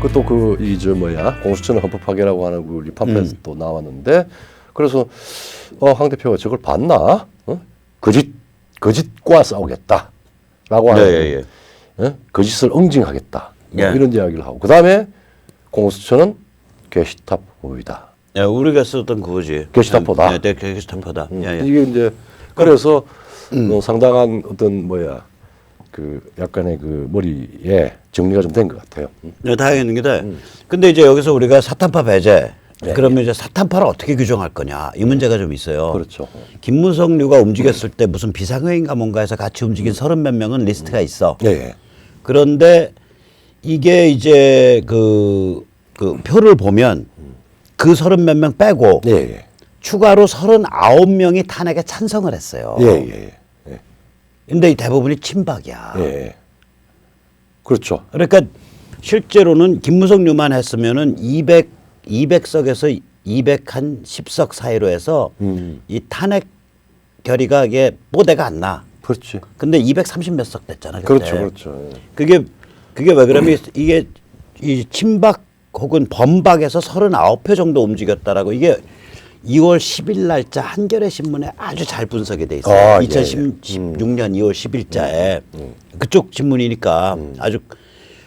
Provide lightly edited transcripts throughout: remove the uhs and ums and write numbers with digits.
그것도 공수처는 헌법 파괴라고 하는 우리 팜플렛도 나왔는데 그래서 황 대표가 저걸 봤나? 거짓과 싸우겠다라고 하는 거짓을 응징하겠다 이런 이야기를 하고 그 다음에 공수처는 게시타포이다. 우리가 썼던 그거지. 게시타포다. 네, 게시타포다. 이게 이제 그래서 상당한 어떤 그 약간의 그 머리에 정리가 좀 된 것 같아요. 네, 다행입니다. 근데 이제 여기서 우리가 사탄파 배제. 그러면 이제 사탄파를 어떻게 규정할 거냐 이 문제가 좀 있어요. 그렇죠. 김무성류가 움직였을 때 무슨 비상회의인가 뭔가에서 같이 움직인 30몇 명은 리스트가 있어. 그런데 이게 이제 그 표를 보면 그 30몇 명 빼고 추가로 39명이 탄핵에 찬성을 했어요. 근데 이 대부분이 친박이야. 그렇죠. 그러니까 실제로는 김무성류만 했으면은 200석에서 210석 사이로 해서 이 탄핵 결의가 이게 뽀대가 안 나. 그렇지. 근데 230 몇 석 됐잖아. 그때. 그렇죠. 그게 왜 그러면 이게 이 친박 혹은 범박에서 39표 정도 움직였다라고 이게 2월 10일 날짜 한겨레 신문에 아주 잘 분석이 돼 있어요. 2016년 2월 10일자에 그쪽 신문이니까 아주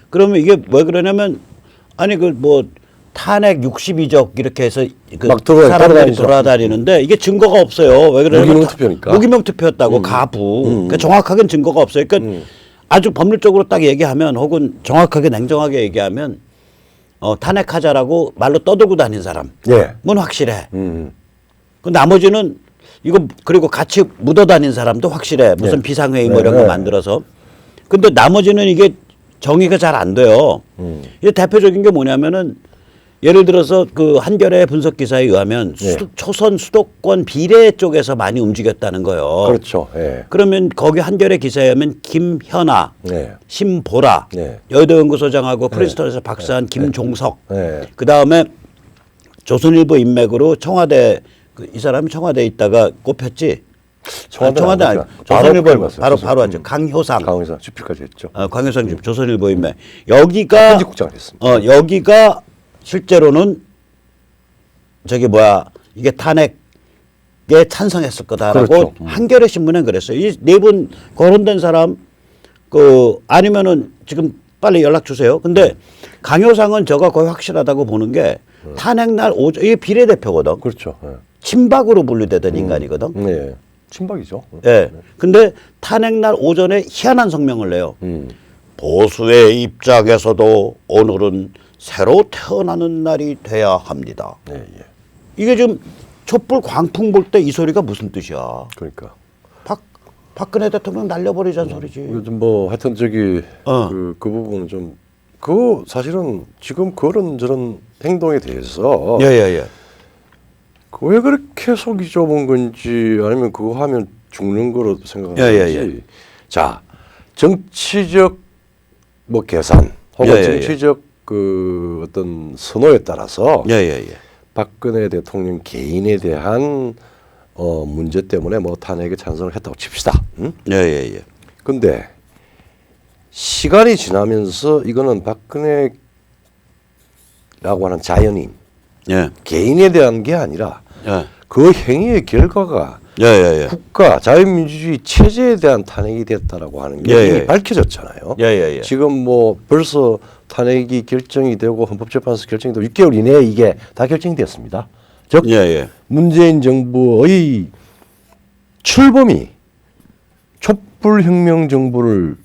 그러면 이게 왜 그러냐면 아니 탄핵 62적 이렇게 해서 막 사람들이 돌아다니는데 이게 증거가 없어요. 왜 그러냐면 무기명 투표니까. 무기명 투표였다고 가부. 그러니까 정확하게는 증거가 없어요. 그러니까 아주 법률적으로 딱 얘기하면 혹은 정확하게 냉정하게 얘기하면 탄핵하자라고 말로 떠들고 다닌 사람은 확실해. 그 나머지는 이거 그리고 같이 묻어 다닌 사람도 확실해. 무슨 비상회의 뭐 이런 거 만들어서. 근데 나머지는 이게 정의가 잘 안 돼요. 이게 대표적인 게 뭐냐면은 예를 들어서 그 한겨레 분석 기사에 의하면 초선 수도권 비례 쪽에서 많이 움직였다는 거예요. 그렇죠. 그러면 거기 한겨레 기사에 의하면 김현아, 심보라, 여의도연구소장하고 프린스턴에서 박사한 김종석, 그 다음에 조선일보 인맥으로 청와대 이 사람이 청와대에 있다가 꼽혔지. 청와대 아니 조선일보 바로 하죠. 강효상 집필까지 했죠. 강효상 조선일보 인맥 여기가 편집국장을 했습니다. 여기가 실제로는 이게 탄핵에 찬성했을 거다라고 그렇죠. 한겨레 신문에 그랬어요. 이 네 분 거론된 사람 아니면은 지금 빨리 연락 주세요. 근데 강효상은 저가 거의 확실하다고 보는 게 탄핵날 오전 이게 비례대표거든. 그렇죠. 친박으로 분류되던 인간이거든. 친박이죠. 근데 탄핵날 오전에 희한한 성명을 내요. 보수의 입장에서도 오늘은 새로 태어나는 날이 돼야 합니다. 이게 좀 촛불 광풍 볼 때 이 소리가 무슨 뜻이야? 그러니까 박근혜 대통령 날려버리자는 소리지. 요즘 하여튼 그 부분은 좀 사실은 지금 그런 행동에 대해서 왜 그렇게 속이 좁은 건지 아니면 그거 하면 죽는 거로 생각하는지 자 정치적 계산 혹은 정치적 그 어떤 선호에 따라서 박근혜 대통령 개인에 대한 문제 때문에 탄핵에 찬성을 했다고 칩시다. 근데 시간이 지나면서 이거는 박근혜라고 하는 자연인 개인에 대한 게 아니라 그 행위의 결과가 국가 자유민주주의 체제에 대한 탄핵이 됐다라고 하는 게 이미 밝혀졌잖아요. 지금 벌써 탄핵이 결정이 되고 헌법재판소 결정이 되고 6개월 이내에 이게 다 결정이 됐습니다. 즉 문재인 정부의 출범이 촛불혁명 정부를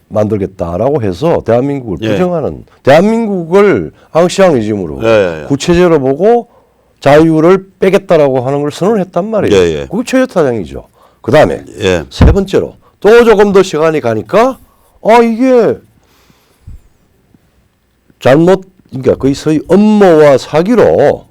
만들겠다라고 해서 대한민국을 부정하는 대한민국을 앙시앙 리즘으로 구체제로 보고 자유를 빼겠다라고 하는 걸 선언을 했단 말이에요. 그게 최저타당이죠. 그 다음에 세 번째로 또 조금 더 시간이 가니까 이게 그러니까 거의 소위 음모와 사기로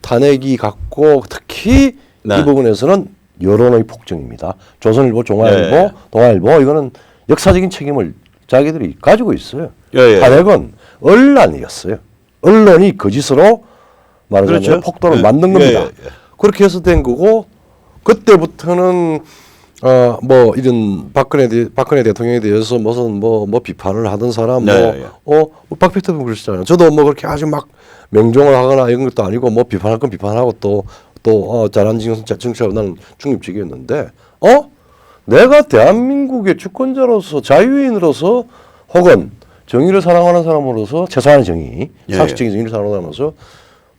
탄핵이 갔고 특히 이 부분에서는 여론의 폭정입니다. 조선일보, 중앙일보, 동아일보 이거는 역사적인 책임을 자기들이 가지고 있어요. 탄핵은 언론이었어요. 언론이 거짓으로 말하자면 폭도를 만든 겁니다. 그렇게 해서 된 거고 그때부터는 뭐 이런 박근혜 대통령에 대해서 무슨 뭐 비판을 하던 사람 네, 박 대통령 그러시잖아요. 저도 뭐 그렇게 아주 막 명종을 하거나 이런 것도 아니고 뭐 비판할 건 비판하고 또 잘한 정치하고 나는 중립적이었는데 내가 대한민국의 주권자로서 자유인으로서 혹은 정의를 사랑하는 사람으로서 최소한의 정의, 상식적인 정의를 사랑하는 사람으로서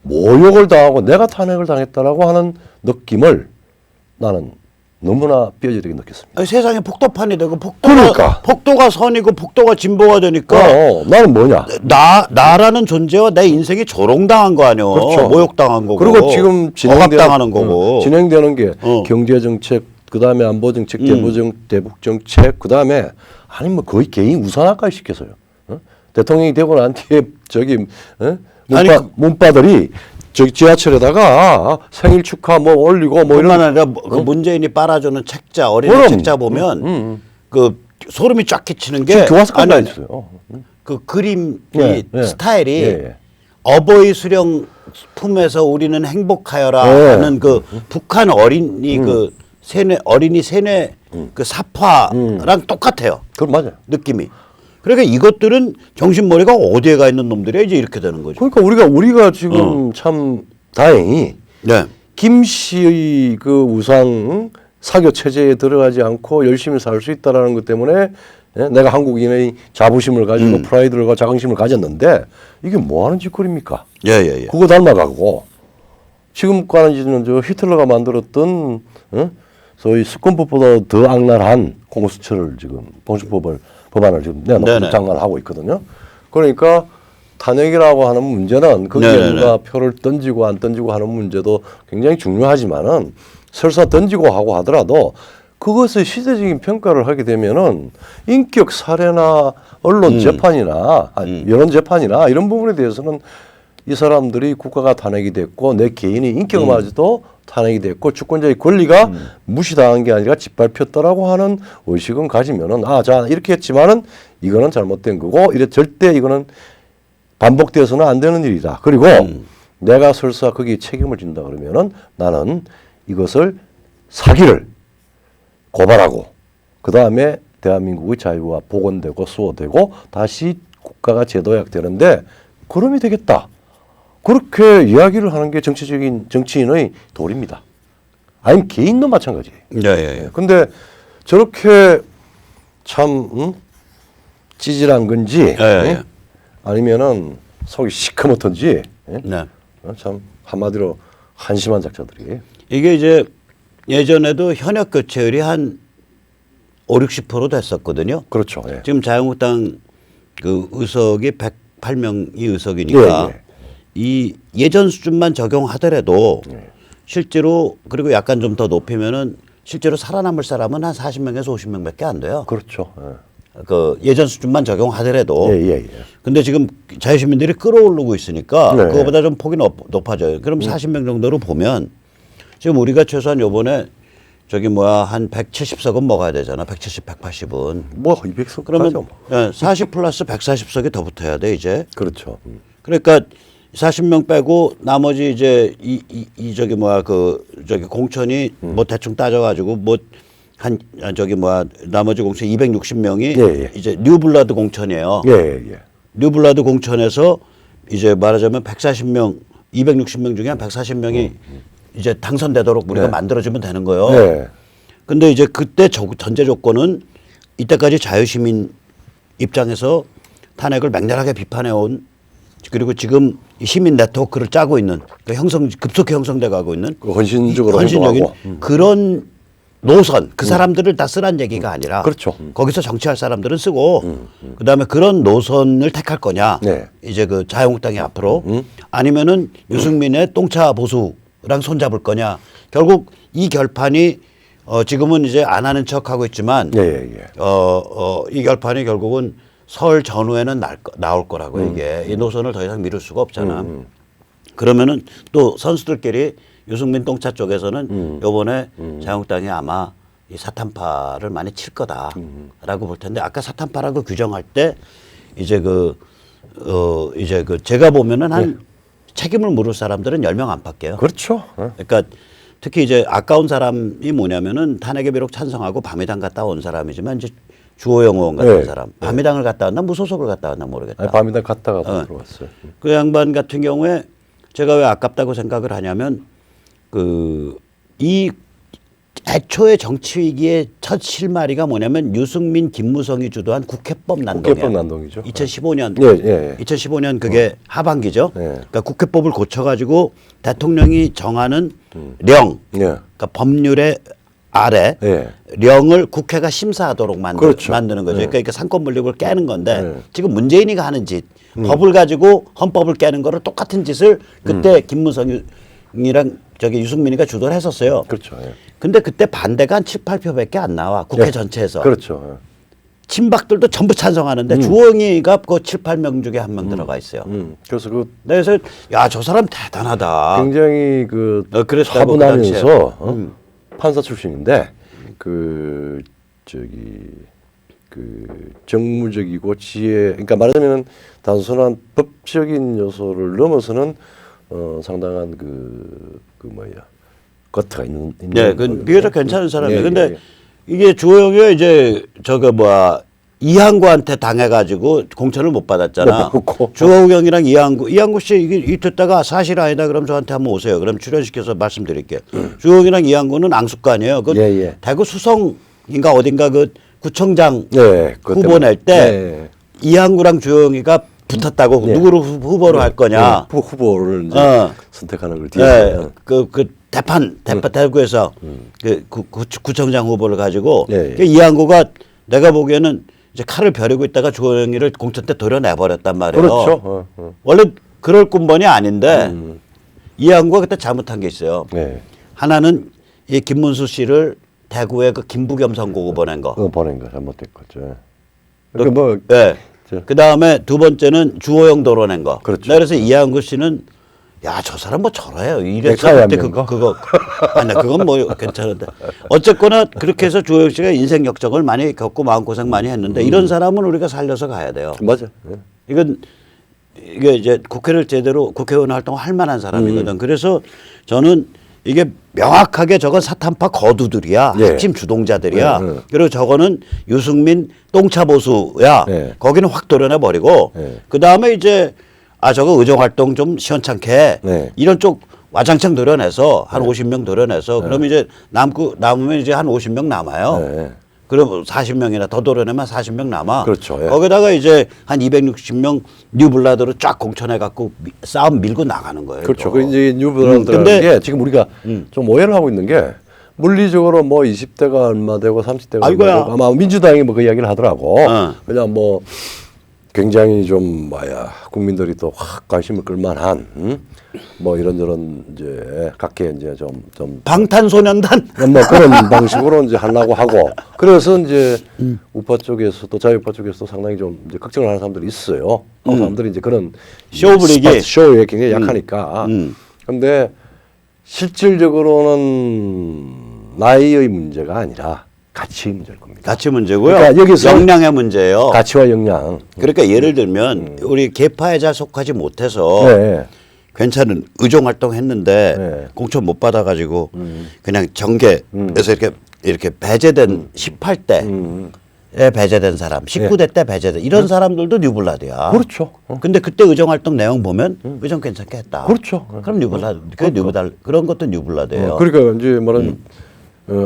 모욕을 당하고 내가 탄핵을 당했다라고 하는 느낌을 나는 너무나 뼈저리게 느꼈습니다. 세상에 폭도판이 되고 그러니까. 폭도가 선이고 폭도가 진보가 되니까 나는 뭐냐? 나라는 존재와 내 인생이 조롱당한 거 아니야. 그렇죠. 모욕당한 거고. 그리고 지금 억압당하는 거고. 진행되는 게 경제 정책, 그다음에 안보 정책, 대북 정책, 그다음에 아니 뭐 거의 개인 우산화까지 시켜서요. 대통령이 되고 난 뒤에 저기 문바들이 저기 지하철에다가 생일 축하 뭐 올리고 뭐 뿐만 아니라 그 문재인이 빨아주는 책자 어린이 책자 보면 그 소름이 쫙 끼치는 게 교과서까지 있어요. 그 그림 스타일이 어버이 수령 품에서 우리는 행복하여라 하는 그 북한 어린이 그 어린이 세뇌 그 사파랑 똑같아요. 그건 맞아요. 느낌이. 그러니까 이것들은 정신머리가 어디에 가 있는 놈들이야 이제 이렇게 되는 거죠. 그러니까 우리가 지금 참 다행히 김 씨의 그 우상 사교 체제에 들어가지 않고 열심히 살 수 있다라는 것 때문에 내가 한국인의 자부심을 가지고 프라이드를 자긍심을 가졌는데 이게 뭐 하는 짓거리입니까? 그거 닮아가고 지금까지는 저 히틀러가 만들었던 소위 수권법보다 더 악랄한 공수처를 지금 법안을 지금 내놓고 장관을 하고 있거든요. 그러니까 탄핵이라고 하는 문제는 거기에 누가 표를 던지고 안 던지고 하는 문제도 굉장히 중요하지만은 설사 던지고 하고 하더라도 그것의 시대적인 평가를 하게 되면은 인격 사례나 언론 재판이나 여론 재판이나 이런 부분에 대해서는 이 사람들이 국가가 탄핵이 됐고 내 개인의 인격마저도 탄핵이 됐고 주권자의 권리가 무시당한 게 아니라 짓밟혔다라고 하는 의식은 가지면은 자 이렇게 했지만은 이거는 잘못된 거고 이래 절대 이거는 반복돼서는 안 되는 일이다. 그리고 내가 설사 거기에 책임을 진다 그러면은 나는 이것을 사기를 고발하고 그 다음에 대한민국의 자유가 복원되고 수호되고 다시 국가가 재도약되는데 그럼이 되겠다. 그렇게 이야기를 하는 게 정치인의 도리입니다. 아니면 개인도 마찬가지예요. 근데 저렇게 참 찌질한 건지 아니면은 속이 시커멓던지 참 한마디로 한심한 작자들이에요. 이게 이제 예전에도 현역 교체율이 한 50~60% 됐었거든요. 그렇죠. 지금 자유한국당 그 의석이 108명이 의석이니까 이 예전 수준만 적용하더라도 실제로 그리고 약간 좀 더 높이면은 실제로 살아남을 사람은 한 40명에서 50명밖에 안 돼요. 그렇죠. 그 예전 수준만 적용하더라도. 근데 지금 자유시민들이 끌어오르고 있으니까 그거보다 좀 폭이 높아져요. 그럼 40명 정도로 보면 지금 우리가 최소한 요번에 저기 한 170석은 먹어야 되잖아. 170, 180은. 뭐 200석 그러면 40 플러스 140석이 더 붙어야 돼 이제. 그렇죠. 그러니까 40명 빼고 나머지 이제 저기 저기 공천이 뭐 대충 따져가지고 나머지 공천 260명이 이제 뉴블라드 공천이에요. 뉴블라드 공천에서 이제 말하자면 140명, 260명 중에 한 140명이 이제 당선되도록 우리가 만들어주면 되는 거예요. 근데 이제 그때 전제 조건은 이때까지 자유시민 입장에서 탄핵을 맹렬하게 비판해온 그리고 지금 시민 네트워크를 짜고 있는 급속히 형성돼 가고 있는 헌신적인 그런 노선 그 사람들을 다 쓰란 얘기가 아니라 그렇죠. 거기서 정치할 사람들은 쓰고 그다음에 그런 노선을 택할 거냐 이제 그 자유한국당이 앞으로 아니면은 유승민의 똥차 보수랑 손잡을 거냐 결국 이 결판이 지금은 이제 안 하는 척하고 있지만 이 결판이 결국은 설 전후에는 나올 거라고 이게 이 노선을 더 이상 미룰 수가 없잖아. 그러면은 또 선수들끼리 유승민 똥차 쪽에서는 요번에 자유한국당이 아마 이 사탄파를 많이 칠 거다라고 볼 텐데 아까 사탄파라고 규정할 때 이제 제가 보면은 한 책임을 물을 사람들은 10명 안팎이에요. 그렇죠. 그러니까 특히 이제 아까운 사람이 뭐냐면은 탄핵에 비록 찬성하고 밤의당 갔다 온 사람이지만 이제 주호영 의원 같은 네. 사람 밤의당을 갔다 왔나 무소속을 갔다 왔나 모르겠다. 아니, 밤의당 갔다가 들어왔어요. 그 양반 같은 경우에 제가 왜 아깝다고 생각을 하냐면 이 애초에 정치 위기의 첫 실마리가 뭐냐면 유승민, 김무성이 주도한 국회법 난동이에요. 국회법 난동이죠. 2015년, 예. 2015년 그게 하반기죠. 예. 그러니까 국회법을 고쳐가지고 대통령이 정하는 령, 예. 그러니까 법률의 아래 예. 령을 국회가 심사하도록 그렇죠. 만드는 거죠. 예. 그러니까 상권 분립을 깨는 건데 예. 지금 문재인이가 하는 짓, 법을 가지고 헌법을 깨는 거를 똑같은 짓을 그때 김무성이랑 유승민이가 주도를 했었어요. 그렇죠. 예. 근데 그때 반대가 한 7, 8표밖에 안 나와. 국회 예. 전체에서. 그렇죠. 친박들도 전부 찬성하는데 주호영이가 그 7, 8명 중에 한 명 들어가 있어요. 그래서 그래서 야, 저 사람 대단하다. 굉장히 그랬다고 차분하면서 판사 출신인데 정무적이고 지혜, 그러니까 말하자면 단순한 법적인 요소를 넘어서는 상당한 거트가 있는. 네, 그 비교적 괜찮은 사람이에요. 예, 근데 예. 이게 주호영이가 이제 이항구한테 당해가지고 공천을 못 받았잖아. 못 받고. 주호영이랑 이항구 씨 이게 듣다가 사실 아니다 그럼 저한테 한번 오세요. 그럼 출연시켜서 말씀드릴게요. 주호영이랑 이항구는 앙숙관이에요. 예. 대구 수성인가 어딘가 그 구청장 예, 후보 낼 때 예. 이항구랑 주호영이가 붙었다고 예. 누구를 후보로 할 거냐. 후보를 이제 선택하는 걸 네, 대구에서 구청장 후보를 가지고 예. 이항구가 내가 보기에는 이제 칼을 벼르고 있다가 주호영이를 공천 때 도려내버렸단 말이에요. 그렇죠. 원래 그럴 군번이 아닌데 이항구가 그때 잘못한 게 있어요. 네. 하나는 이 김문수 씨를 대구에 그 김부겸 선거구 보낸 거. 보낸 거 잘못됐겠죠. 그러니까 네. 그 다음에 두 번째는 주호영 도려낸 거. 그렇죠. 그래서 이항구 씨는 야, 저 사람 뭐 저래요. 넥타이 이랬을 안 때 맨 거? 그거 아니 그건 뭐 괜찮은데 어쨌거나 그렇게 해서 주호영 씨가 인생 역적을 많이 겪고 마음고생 많이 했는데 이런 사람은 우리가 살려서 가야 돼요. 맞아. 이게 이제 국회의원 활동을 할 만한 사람이거든. 그래서 저는 이게 명확하게 저건 사탄파 거두들이야. 예. 핵심 주동자들이야. 그리고 저거는 유승민 똥차 보수야. 예. 거기는 확 도려내 버리고 그 다음에 이제 저거 의정활동 좀 시원찮게 해. 네. 이런 쪽 와장창 도려내서 한 50명 도려내서 그러면 이제 남으면 이제 한 50명 남아요. 네. 그럼 40명이나 더 도려내면 40명 남아. 그렇죠. 예. 거기다가 이제 한 260명 뉴블라드로 쫙 공천해 갖고 싸움 밀고 나가는 거예요. 그렇죠. 이거. 이제 뉴블라드라는 게 지금 우리가 좀 오해를 하고 있는 게 물리적으로 20대가 얼마 되고 30대가 얼마 되고 아마 민주당이 그 이야기를 하더라고. 그냥 굉장히 좀 국민들이 또 확 관심을 끌만한 이런저런 이제 각계 이제 좀 방탄소년단 그런 방식으로 이제 하려고 하고 그래서 이제 우파 쪽에서도 자유우파 쪽에서도 상당히 좀 이제 걱정을 하는 사람들이 있어요. 그 사람들이 이제 그런 쇼브리기 쇼에 굉장히 약하니까. 근데 실질적으로는 나이의 문제가 아니라 가치의 문제일 겁니다. 가치 문제고요. 그러니까 여기서 역량의 문제예요. 가치와 역량. 그러니까 예를 들면 우리 개파에 잘 속하지 못해서 네. 괜찮은 의정 활동했는데 네. 공천 못 받아가지고 그냥 정계에서 이렇게 배제된 18대에 배제된 사람, 19대 때 배제된 이런 사람들도 뉴블라드야. 그렇죠. 근데 그때 의정 활동 내용 보면 의정 괜찮게 했다. 그렇죠. 그럼 뉴블라드, 그런 것도 뉴블라드예요. 그러니까 이제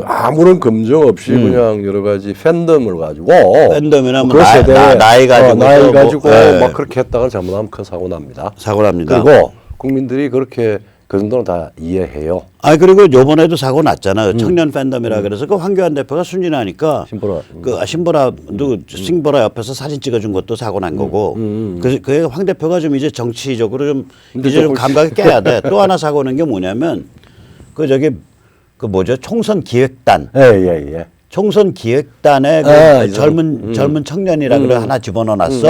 아무런 검증 없이 그냥 여러 가지 팬덤을 가지고 팬덤이나 그 세대에 나이 가지고 막 그렇게 했다가 잘못하면 큰 사고 납니다. 사고 납니다. 그리고 국민들이 그렇게 그 정도는 다 이해해요. 그리고 요번에도 사고 났잖아요. 청년 팬덤이라 그래서 그 황교안 대표가 순진하니까 신보라도 싱보라 옆에서 사진 찍어준 것도 사고 난 거고. 그래서 황 대표가 좀 이제 정치적으로 좀 이제 좀 감각을 깨야 돼. 또 하나 사고 난 게 뭐냐면 총선 기획단. 예. 총선 기획단에 젊은 청년이라 그래 하나 집어넣어놨어.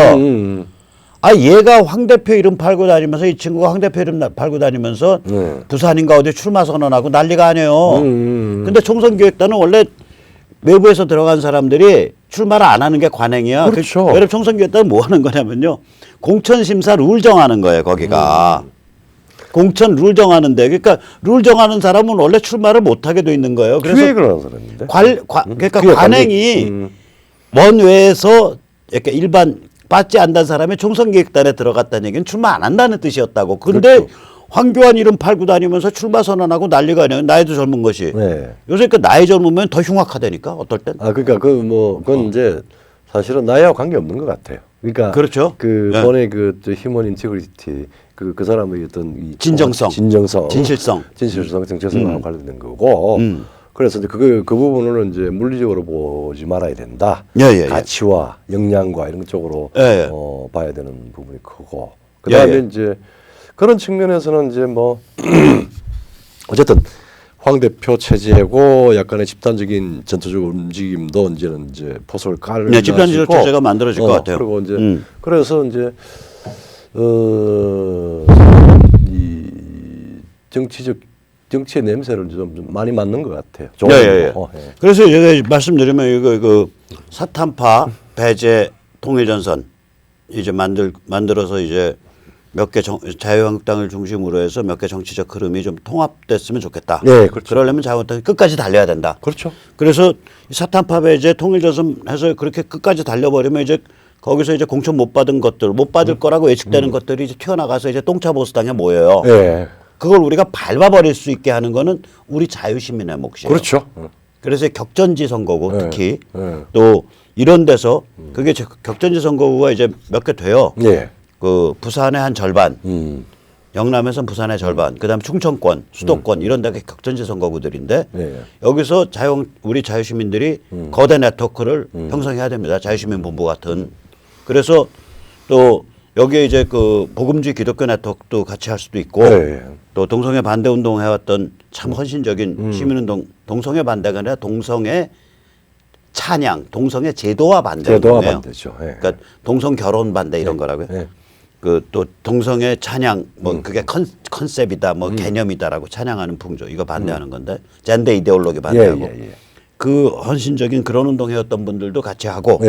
얘가 황 대표 이름 팔고 다니면서 이 친구가 황 대표 이름 팔고 다니면서 부산인가 어디 출마 선언하고 난리가 아니에요. 근데 총선 기획단은 원래 외부에서 들어간 사람들이 출마를 안 하는 게 관행이야. 그렇죠. 왜냐면 총선 기획단은 뭐 하는 거냐면요. 공천 심사 룰 정하는 거예요, 거기가. 공천 룰 정하는데 그러니까 룰 정하는 사람은 원래 출마를 못 하게 돼 있는 거예요. 그래서 기획을 하는 사람인데. 그러니까 관행이 원외에서 이렇게 일반 받지 않는 사람이 총선기획단에 들어갔다는 얘기는 출마 안 한다는 뜻이었다고. 근데 그렇죠. 황교안 이름 팔고 다니면서 출마 선언하고 난리가 아니에요. 나이도 젊은 것이. 네. 요새 그 나이 젊으면 더 흉악하다니까 어떨 땐. 그러니까 그건 이제 사실은 나이와 관계 없는 것 같아요. 그러니까 그렇죠. 본의 그 휴먼 인티그리티 그 사람의 어떤 이 진정성, 진실성, 정체성하고 관련된 거고. 그래서 이제 그 부분을 이제 물리적으로 보지 말아야 된다. 가치와 역량과 이런 쪽으로 봐야 되는 부분이 크고. 그다음에 이제 그런 측면에서는 이제 뭐 어쨌든 황 대표 체제고 약간의 집단적인 전투적 움직임도 이제는 이제 포석을 깔고 집단적 체제가 만들어질 것 같아요. 그리고 이제 그래서 이제 이 정치의 냄새를 좀 많이 맡는 것 같아요. 그래서 제가 말씀드리면 이거 사탄파 배제 통일전선 이제 만들어서 이제 몇 개 자유한국당을 중심으로 해서 몇 개 정치적 흐름이 좀 통합됐으면 좋겠다. 네, 그렇죠. 그러려면 자유한국당이 끝까지 달려야 된다. 그렇죠. 그래서 사탄파 배제 통일전선 해서 그렇게 끝까지 달려버리면 이제 거기서 이제 공천 못 받은 것들, 못 받을 거라고 예측되는 것들이 이제 튀어나가서 이제 똥차보수당에 모여요. 네. 그걸 우리가 밟아버릴 수 있게 하는 거는 우리 자유시민의 몫이에요. 그렇죠. 그래서 격전지 선거구 특히 또 이런 데서 그게 격전지 선거구가 이제 몇 개 돼요. 그 부산의 한 절반, 영남에선 부산의 절반, 그다음에 충청권, 수도권 이런 데가 격전지 선거구들인데 여기서 우리 자유시민들이 거대 네트워크를 형성해야 됩니다. 자유시민 본부 같은. 그래서 또 여기에 이제 그 복음주의 기독교 네트워크도 같이 할 수도 있고 또 동성애 반대 운동 해왔던 참 헌신적인 시민운동, 동성애 반대가 아니라 동성애 찬양, 동성애 제도화 반대 운동이에요. 그러니까 동성 결혼 반대 이런 거라고요. 그 또 동성애 찬양 뭐 그게 컨셉이다 뭐 개념이다라고 찬양하는 풍조 이거 반대하는 건데 젠더 이데올로기 반대하고 그 헌신적인 그런 운동 해왔던 분들도 같이 하고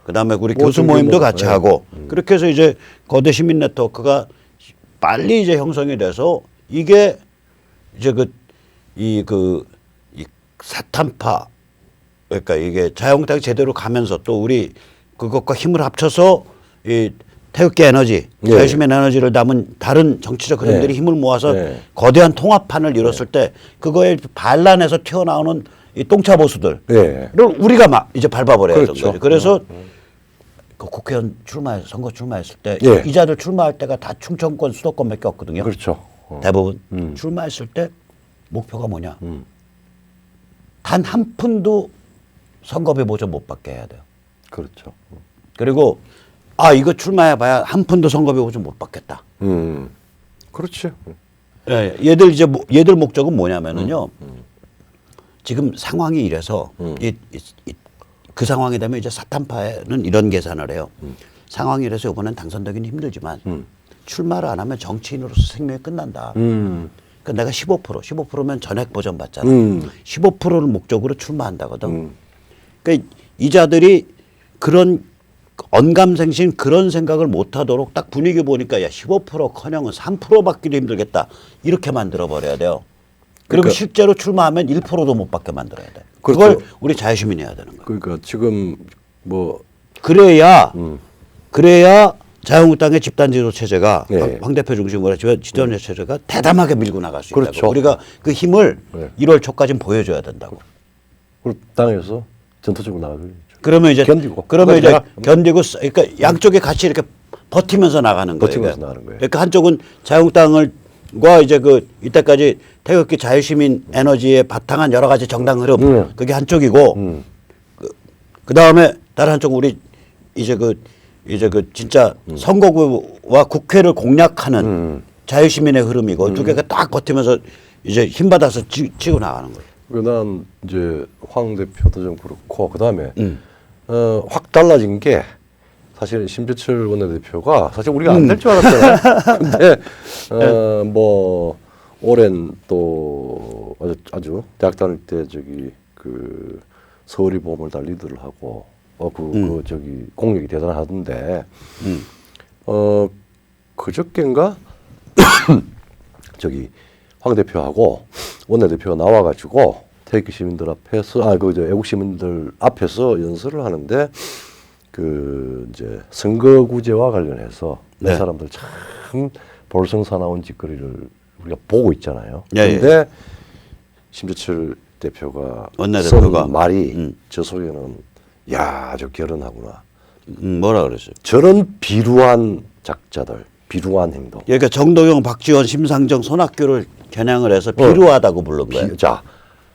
그다음에 우리 교수 모임도 같이 하고 그렇게 해서 이제 거대 시민 네트워크가 빨리 이제 형성이 돼서 이게 이제 이 사탄파 그러니까 이게 자유한국당이 제대로 가면서 또 우리 그것과 힘을 합쳐서 이 태극기 에너지, 자유시민 에너지를 담은 다른 정치적 흐름들이 힘을 모아서 거대한 통합판을 이뤘을 때 그거에 반란에서 튀어나오는 이 똥차 보수들을 우리가 막 이제 밟아버려야 되는 거죠. 그래서 그 국회의원 선거 출마했을 때 이자들 출마할 때가 다 충청권, 수도권밖에 없거든요. 그렇죠. 대부분 출마했을 때 목표가 뭐냐? 단 한 푼도 선거비 보전 못 받게 해야 돼요. 그렇죠. 그리고 이거 출마해봐야 한 푼도 선거비 보전 못 받겠다. 그렇죠. 얘들 목적은 뭐냐면은요. 지금 상황이 이래서 그 상황이 되면 이제 사탄파에는 이런 계산을 해요. 상황이 이래서 이번엔 당선되기는 힘들지만 출마를 안 하면 정치인으로서 생명이 끝난다. 그러니까 내가 15%면 전액 보전 받잖아. 15%를 목적으로 출마한다거든. 그러니까 이자들이 그런 언감생심 그런 생각을 못하도록 딱 분위기 보니까 야 15%커녕은 3% 받기도 힘들겠다 이렇게 만들어 버려야 돼요. 그리고 그러니까 실제로 출마하면 1%도 못 받게 만들어야 돼. 그걸 우리 자유시민이 해야 되는 거예요. 그러니까 지금 뭐 그래야 자유한국당의 집단지도 체제가 황 대표 중심으로 집단지도 체제가 대담하게 밀고 나갈 수 있다고. 우리가 그 힘을 1월 초까지는 보여줘야 된다고. 그리고 당에서 전투적으로 나가죠. 그러면 이제 견디고 그러니까 양쪽에 같이 이렇게 버티면서 나가는 거예요. 그러니까 한쪽은 자유한국당과 이제 이때까지 태극기 자유시민 에너지에 바탕한 여러 가지 정당 흐름 그게 한쪽이고 그 다음에 다른 한쪽은 우리 이제 진짜 선거구와 국회를 공략하는 자유시민의 흐름이고 두 개가 딱 버티면서 이제 힘 받아서 치고 나가는 거예요. 난 이제 황 대표도 좀 그렇고 그다음에 확 달라진 게 사실 심재철 원내대표가 사실 우리가 안 될 줄 알았잖아요. 근데 뭐 오랜 또 아주 대학 다닐 때 그 서울이 보험을 다 리드를 하고 공력이 대단하던데 그저께인가 저기 황 대표하고 원내대표가 나와가지고 태극기 시민들 앞에서 애국 시민들 앞에서 연설을 하는데 그 이제 선거구제와 관련해서 네. 이 사람들 참 볼성사나운 짓거리를 우리가 보고 있잖아요. 그런데 예. 심재철 대표가 원내대표가 말이 저 속에는 야, 저 결혼하구나. 뭐라 그랬어요? 저런 비루한 작자들, 비루한 행동. 그러니까 정동영, 박지원, 심상정, 손학규를 겨냥을 해서 비루하다고 부른 거예요. 자,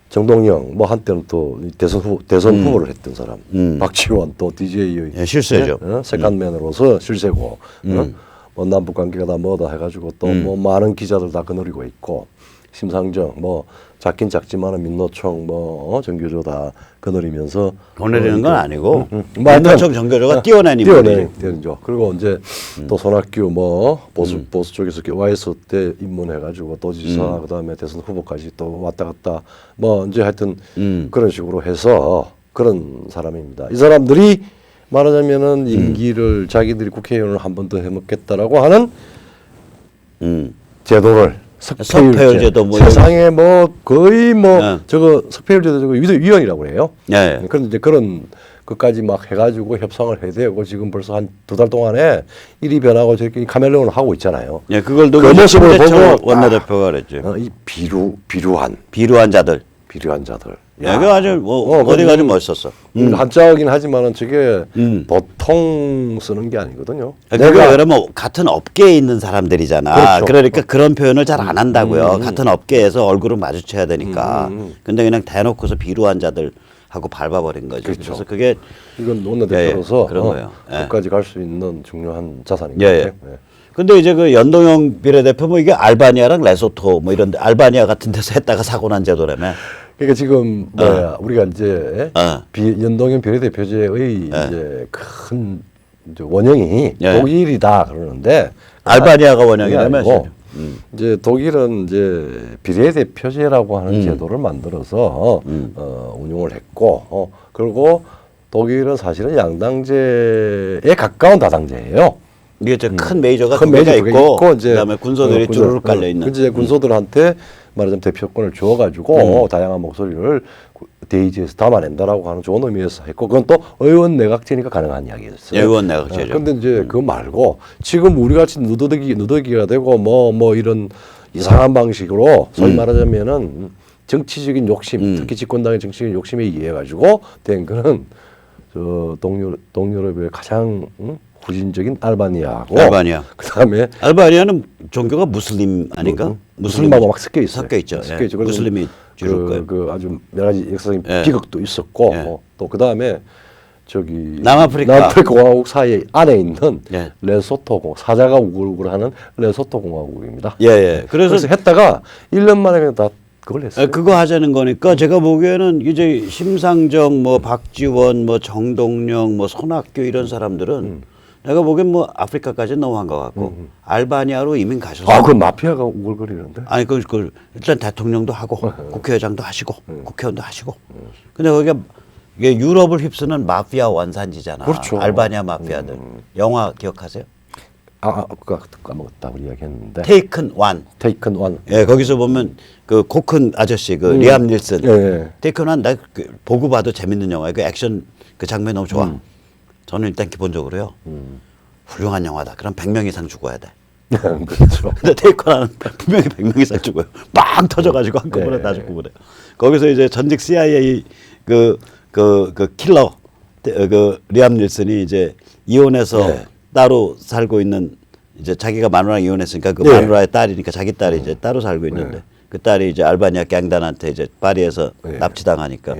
정동영 뭐 한때는 또 대선 후보를 했던 사람, 박지원 또 DJ의 예, 실세죠. 세컨맨으로서 실세고, 뭐 남북 관계가 다 뭐다 해가지고 또 뭐 많은 기자들 다 거느리고 있고, 심상정 뭐 작긴 작지만은 민노총 정교조 다 거느리면서 거느리는 건 아니고 민노총 정교조가 뛰어낸 인물이죠. 그리고 이제 또 손학규 뭐 보수 쪽에서 YS 때 입문해가지고 도지사 그다음에 대선 후보까지 또 왔다 갔다 뭐 이제 하여튼 그런 식으로 해서 그런 사람입니다. 이 사람들이 말하자면은 임기를 자기들이 국회의원을 한 번 더 해먹겠다라고 하는 제도를 석패율제도 뭐 세상에 뭐 거의 뭐 저거 석패율제도 저거 위헌이라고 해요. 네. 그런데 이제 그런 것까지 막 해가지고 협상을 해야 되고 지금 벌써 한 2달 동안에 일이 변하고 저렇게 카멜레온을 하고 있잖아요. 예, 그걸 그 모습을 보고 원내대표가 그랬죠. 이 비루한 자들. 야, 그 아주 어디 가지 멋있었어. 한자어긴 하지만은 저게 보통 쓰는 게 아니거든요. 내가 그러면 같은 업계에 있는 사람들이잖아. 그렇죠. 그러니까 그런 표현을 잘 안 한다고요. 같은 업계에서 얼굴을 마주쳐야 되니까. 근데 그냥 대놓고서 비루한 자들하고 밟아버린 거죠. 그렇죠. 그래서 그게 이건 원내대표로서 그런 거예요. 끝까지 갈 수 있는 중요한 자산인 것 같아요. 근데 이제 그 연동형 비례대표 뭐 이게 알바니아랑 레소토 뭐 이런 알바니아 같은 데서 했다가 사고 난 제도라며. 그러니까 지금 우리가 이제 연동형 비례대표제의 이제 큰 이제 원형이 독일이다 그러는데 알바니아가 원형이라면서 이제 독일은 이제 비례대표제라고 하는 제도를 만들어서 운용을 했고 그리고 독일은 사실은 양당제에 가까운 다당제예요. 이게 큰 메이저가 두 개가 있고 그다음에 군소들이 주르륵 깔려 있는. 이제 군소들한테 말하자면 대표권을 주어가지고 다양한 목소리를 대의제에서 담아낸다라고 하는 좋은 의미에서 했고 그건 또 의원 내각제니까 가능한 이야기였어요. 의원 내각제죠. 그런데 이제 그거 말고 지금 우리 같이 누더기가 되고 뭐 이런 이상한 방식으로 소위 말하자면은 정치적인 욕심, 특히 집권당의 정치적인 욕심에 의해 가지고 된 거는 저 동유럽의 가장 후진적인 알바니아. 그다음에 알바니아는 종교가 무슬림 아닌가? 무슬림하고 막 섞여 있어요. 섞여 있죠. 무슬림이 주를 거예요. 그 아주 여러 가지 역사적인 비극도 있었고 또 그다음에 저기 남아프리카 공화국 사이 안에 있는 레소토 사자가 우글우글하는 레소토 공화국입니다. 그래서 했다가 1년 만에 그냥 다 그걸 했어요. 그거 하자는 거니까 제가 보기에는 이제 심상정 뭐 박지원 뭐 정동영 뭐 손학규 이런 사람들은 내가 보기엔 뭐 아프리카까지 넘어간 것 같고 알바니아로 이민 가셔서 그 마피아가 우글거리는데? 아니 그걸 일단 대통령도 하고 국회의장도 하시고 국회의원도 하시고 근데 거기가 이게 유럽을 휩쓰는 마피아 원산지잖아. 그렇죠. 알바니아 마피아들. 영화 기억하세요? 까먹었다 우리 이야기했는데. 테이큰 원. 예, 거기서 보면 그 코 큰 아저씨 그 리암 닐슨. 테이큰 원 나 보고 봐도 재밌는 영화예요. 그 액션 그 장면 너무 좋아. 저는 일단 기본적으로요. 훌륭한 영화다. 그럼 100명 이상 죽어야 돼. 그렇죠. 근데 테이큰은 분명히 100명 이상 죽어요. 빵 터져가지고 한꺼번에 다 죽고 그래. 거기서 이제 전직 CIA 그 킬러 그 리암 닐슨이 이제 이혼해서 따로 살고 있는 이제 자기가 마누라랑 이혼했으니까 그 마누라의 딸이니까 자기 딸이 이제 따로 살고 있는데 그 딸이 이제 알바니아 갱단한테 이제 파리에서 납치당하니까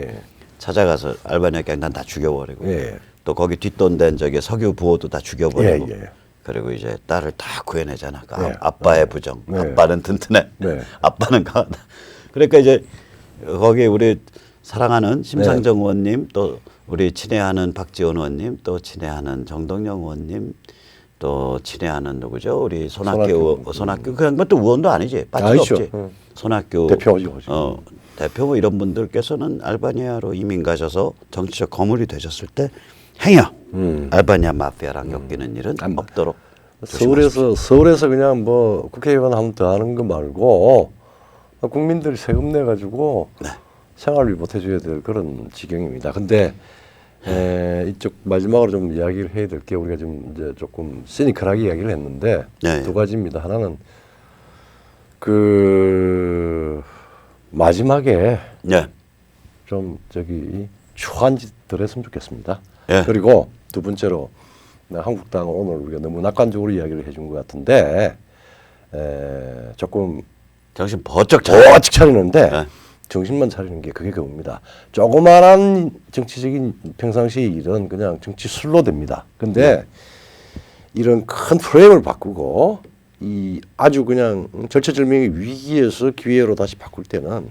찾아가서 알바니아 갱단 다 죽여버리고 또 거기 뒷돈된 저기 석유 부호도 다 죽여버리고 그리고 이제 딸을 다 구해내잖아. 그 아빠의 부정. 아빠는 튼튼해. 아빠는 강하다. 그러니까 이제 거기 우리 사랑하는 심상정 의원님 또 우리 친애하는 박지원 의원님 또 친애하는 정동영 의원님 또 친애하는 누구죠? 우리 손학규 그냥 또 의원도 아니지. 빠질 없지. 손학규 대표죠. 대표 뭐 이런 분들께서는 알바니아로 이민 가셔서 정치적 거물이 되셨을 때 행여 알바니아 마피아랑 엮이는 일은 없도록 서울에서 그냥 뭐 국회의원 한 번 더 하는 거 말고 국민들이 세금 내 가지고 네. 생활비 보태줘야 될 그런 지경입니다. 근데 이쪽 마지막으로 좀 이야기를 해야 될 게 우리가 좀 이제 조금 시니컬하게 이야기를 했는데 네. 두 가지입니다. 하나는 그 마지막에 네. 좀 저기 추한 짓들 했으면 좋겠습니다. 네. 그리고 두 번째로 한국당은 오늘 우리가 너무 낙관적으로 이야기를 해준 것 같은데 조금 정신 번쩍 차리는데 네. 정신만 차리는 게 그게 그겁니다. 조그마한 정치적인 평상시 일은 그냥 정치 술로 됩니다. 근데 이런 큰 프레임을 바꾸고 이 아주 그냥 절체절명의 위기에서 기회로 다시 바꿀 때는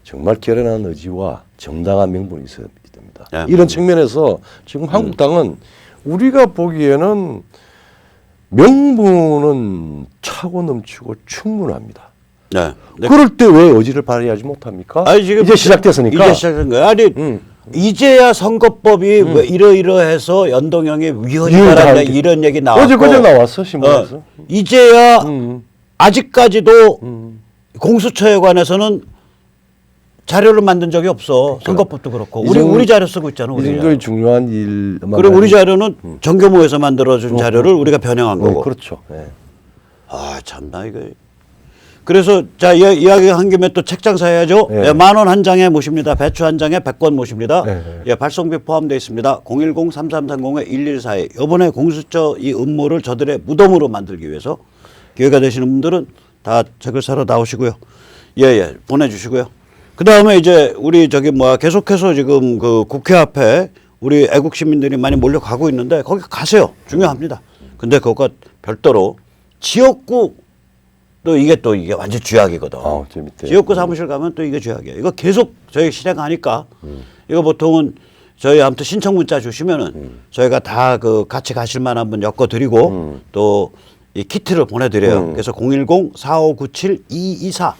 정말 결연한 의지와 정당한 명분이 있어야 됩니다. 네. 이런 측면에서 지금 한국당은 우리가 보기에는 명분은 차고 넘치고 충분합니다. 네. 그럴 때 왜 의지를 발휘하지 못합니까? 아니, 지금 이제 시작됐으니까. 이제 시작된 거야. 아니 이제야 선거법이 뭐 이러이러해서 연동형이 위헌이다라는 이런 얘기 나왔고 어제 나왔어 신문에서. 이제야 아직까지도 공수처에 관해서는 자료를 만든 적이 없어. 선거법도 그렇고. 우리 자료 쓰고 있잖아. 이 정도의 중요한 일. 그리고 우리 자료는 정교모에서 만들어준 자료를 우리가 변형한 거고. 그렇죠. 네. 아 참나 이거. 그래서 자 이야기 한 김에 또 책장 사야죠. 네. 예, 10,000원 한 장에 모십니다. 배추 한 장에 100권 모십니다. 네. 예, 발송비 포함되어 있습니다. 010-3330-1142. 이번에 공수처 이 음모를 저들의 무덤으로 만들기 위해서 기회가 되시는 분들은 다 책을 사러 나오시고요. 예, 보내주시고요. 그 다음에 이제 우리 계속해서 지금 그 국회 앞에 우리 애국 시민들이 많이 몰려가고 있는데 거기 가세요. 중요합니다. 근데 그것과 별도로 지역구 또 이게 완전 쥐약이거든. 지역구 사무실 가면 또 이게 쥐약이야. 이거 계속 저희 실행하니까 이거 보통은 저희 아무튼 신청 문자 주시면은 저희가 다 그 같이 가실 만한 분 엮어드리고 또 이 키트를 보내드려요. 그래서 010-4597-2224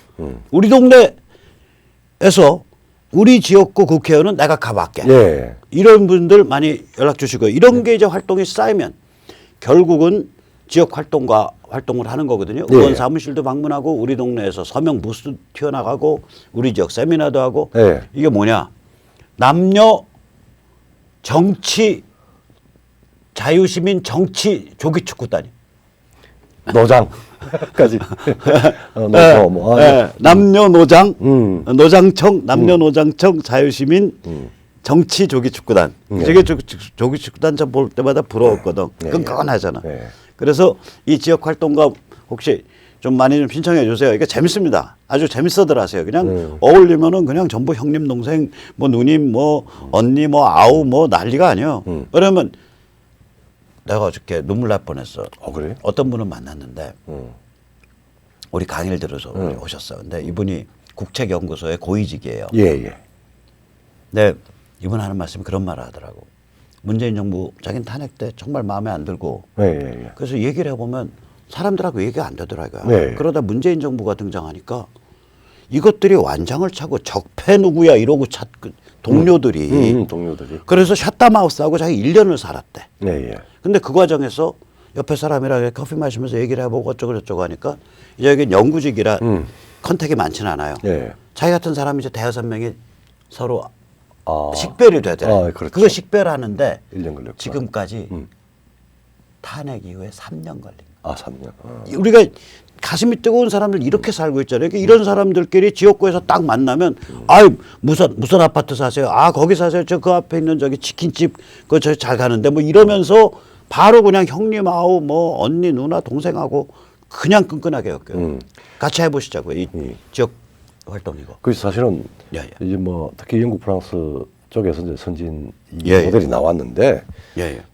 우리 동네에서 우리 지역구 국회의원은 내가 가볼게. 예. 이런 분들 많이 연락 주시고요. 이런 게 이제 활동이 쌓이면 결국은 지역 활동을 하는 거거든요. 예. 의원 사무실도 방문하고 우리 동네에서 서명 부스 튀어나가고 우리 지역 세미나도 하고 예. 이게 뭐냐. 남녀 정치 자유시민 정치 조기축구단이 노장까지 남녀노장 노장청 남녀노장청 자유시민 정치 조기축구단 되게 조기축구단 좀 볼 때마다 부러웠거든. 끈끈하잖아. 그래서 이 지역 활동가 혹시 좀 많이 좀 신청해 주세요. 이게 재밌습니다. 아주 재밌어들 하세요. 그냥 어울리면은 그냥 전부 형님 동생 뭐 누님 뭐 언니 뭐 아우 뭐 난리가 아니에요. 그러면 내가 어저께 눈물 날 뻔했어. 그래? 어떤 분을 만났는데 우리 강의를 들어서 오셨어. 근데 이분이 국책연구소의 고위직이에요. 예. 근데 이분 하는 말씀이 그런 말을 하더라고. 문재인 정부 자기는 탄핵 때 정말 마음에 안 들고 그래서 얘기를 해보면 사람들하고 얘기가 안 되더라고요. 그러다 문재인 정부가 등장하니까 이것들이 완장을 차고 적폐 누구야 이러고 동료들이 그래서 샷다마우스하고 자기 1년을 살았대. 근데 그 과정에서 옆에 사람이랑 커피 마시면서 얘기를 해보고 어쩌고 저쩌고 하니까 이제 여기 연구직이라 컨택이 많지는 않아요. 자기 같은 사람이 이제 대여섯 명이 서로 식별이 되더라고요. 그렇죠. 그거 식별하는데 1년 걸렸구나. 지금까지 탄핵 이후에 3년 걸린 거예요. 3년. 우리가 가슴이 뜨거운 사람들 이렇게 살고 있잖아요. 그러니까 이런 사람들끼리 지역구에서 딱 만나면 무슨 아파트 사세요? 거기 사세요. 저 그 앞에 있는 저기 치킨집 그거 저 잘 가는데 뭐 이러면서 바로 그냥 형님 아우 뭐 언니 누나 동생하고 그냥 끈끈하게 엮여요. 같이 해보시자고요. 이 지역 활동 이거. 그래서 사실은 이제 뭐 특히 영국 프랑스 쪽에서 이제 선진 모델이 나왔는데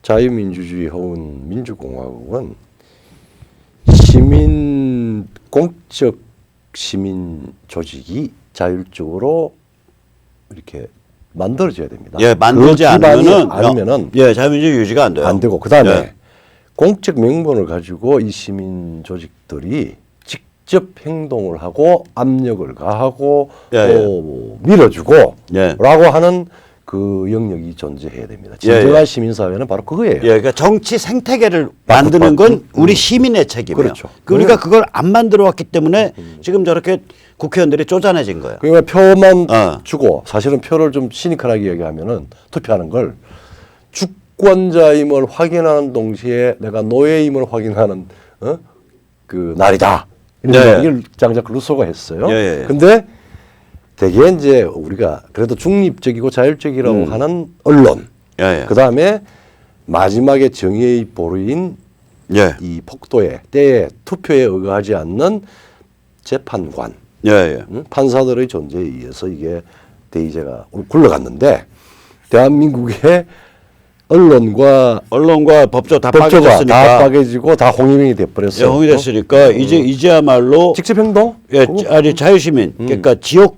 자유민주주의 혹은 민주공화국은 공적 시민 조직이 자율적으로 이렇게 만들어져야 됩니다. 만들지 않으면은 자유민주주의 유지가 안 돼요. 안 되고 그다음에 공적 명분을 가지고 이 시민 조직들이 직접 행동을 하고 압력을 가하고 또 밀어주고 라고 하는 그 영역이 존재해야 됩니다. 진정한 시민사회는 바로 그거예요. 예, 그러니까 정치 생태계를 만드는 건 우리 시민의 책임이에요. 그렇죠. 우리가 그걸 안 만들어 왔기 때문에 지금 저렇게 국회의원들이 쪼잔해진 거예요. 그러니까 표만 주고 사실은 표를 좀 시니컬하게 얘기하면은 투표하는 걸 주권자임을 확인하는 동시에 내가 노예임을 확인하는 그 날이다. 이런 얘기를 장작 루소가 했어요. 근데 대개 이제 우리가 그래도 중립적이고 자율적이라고 하는 언론, 그 다음에 마지막에 정의의 보루인 이 폭도의 때에 투표에 의거하지 않는 재판관, 판사들의 존재에 의해서 이게 대의제가 굴러갔는데 대한민국의 언론과 법조 다 법조가 다 빠개지고 다 홍위병이 돼버렸어요. 홍위 됐으니까 이제야말로 직접행동, 아니 자유시민, 그러니까 지역구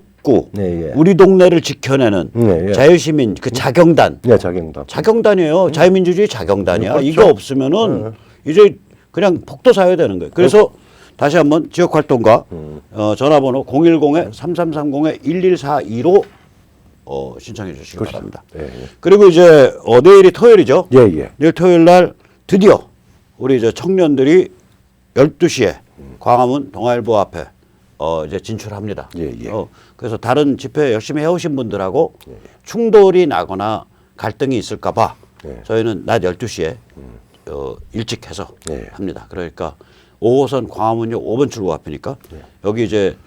우리 동네를 지켜내는 자유시민 그 자경단, 자경단이에요. 자유민주주의 자경단이야. 그렇죠. 이거 없으면은 이제 그냥 폭도 사회 되는 거예요. 그래서 다시 한번 지역활동가 전화번호 010-3330-1142로 신청해 주시기 바랍니다. 그리고 이제 내일이 토요일이죠. 내일 토요일 날 드디어 우리 이제 청년들이 12시에 광화문 동아일보 앞에 이제 진출합니다. 그래서 다른 집회 열심히 해오신 분들하고 충돌이 나거나 갈등이 있을까 봐 저희는 낮 12시에 일찍 해서 합니다. 그러니까 5호선 광화문역 5번 출구 앞이니까 여기 이제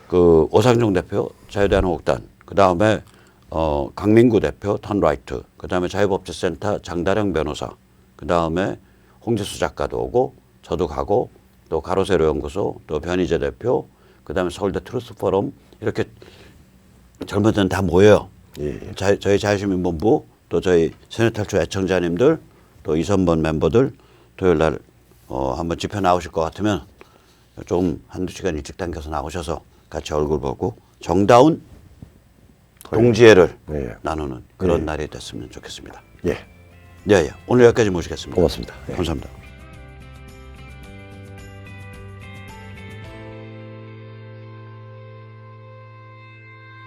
그 오상종 대표 자유대한민국당, 그 다음에 강민구 대표 턴라이트, 그 다음에 자유법제센터 장다령 변호사, 그 다음에 홍재수 작가도 오고 저도 가고 또 가로세로 연구소, 또 변희재 대표, 그 다음에 서울대 트루스 포럼, 이렇게 젊은이들은 다 모여요. 저희 자유시민본부, 또 저희 세뇌탈출 애청자님들, 또 이선번 멤버들 토요일 날 한번 집회 나오실 것 같으면 좀 한두 시간 일찍 당겨서 나오셔서 같이 얼굴 보고 정다운 동지애를 나누는 그런 날이 됐으면 좋겠습니다. 오늘 여기까지 모시겠습니다. 고맙습니다. 감사합니다.